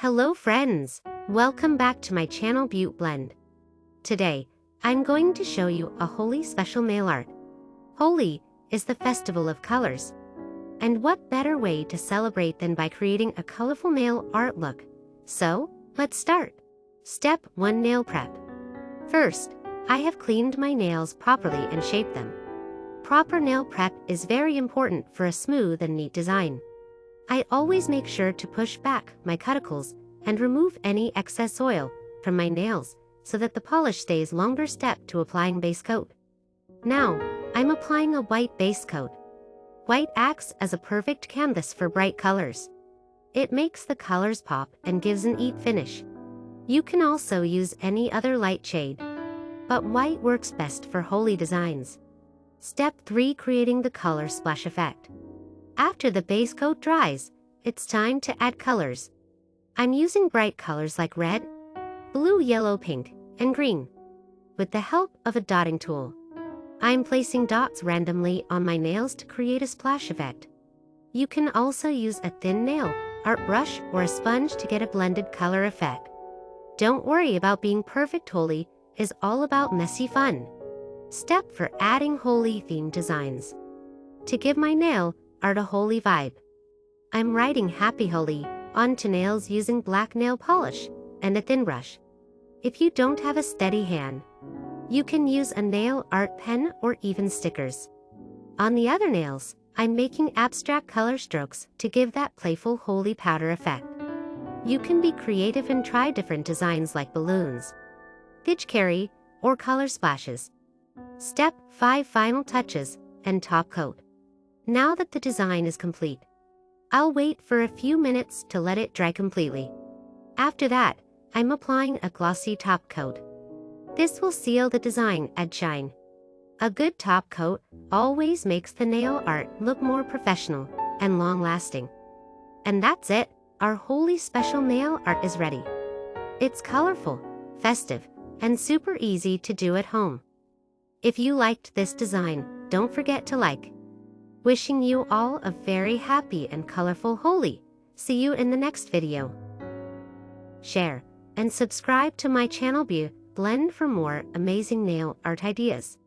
Hello friends, welcome back to my channel Beaut Blend. Today, I'm going to show you a Holi special nail art. Holi is the festival of colors. And what better way to celebrate than by creating a colorful nail art look? So, let's start. Step 1: Nail Prep. First, I have cleaned my nails properly and shaped them. Proper nail prep is very important for a smooth and neat design. I always make sure to push back my cuticles and remove any excess oil from my nails so that the polish stays longer. Step 2: Applying base coat. Now, I'm applying a white base coat. White acts as a perfect canvas for bright colors. It makes the colors pop and gives an neat finish. You can also use any other light shade, but white works best for Holi designs. Step 3: Creating the color splash effect. After the base coat dries, it's time to add colors. I'm using bright colors like red, blue, yellow, pink, and green. With the help of a dotting tool, I'm placing dots randomly on my nails to create a splash effect. You can also use a thin nail art brush or a sponge to get a blended color effect. Don't worry about being perfect. Holi is all about messy fun. Step 4: Adding Holi themed designs. To give my nail art a Holi vibe, I'm writing Happy Holi onto nails using black nail polish and a thin brush. If you don't have a steady hand, you can use a nail art pen or even stickers. On the other nails, I'm making abstract color strokes to give that playful Holi powder effect. You can be creative and try different designs like balloons, pitchcarry, or color splashes. Step 5: Final touches and top coat. Now that the design is complete, I'll wait for a few minutes to let it dry completely. After that, I'm applying a glossy top coat. This will seal the design and shine. A good top coat always makes the nail art look more professional and long-lasting. And that's it, our Holi special nail art is ready. It's colorful, festive, and super easy to do at home. If you liked this design, don't forget to like. Wishing you all a very happy and colorful Holi. See you in the next video. Share and subscribe to my channel Beaut Blend for more amazing nail art ideas.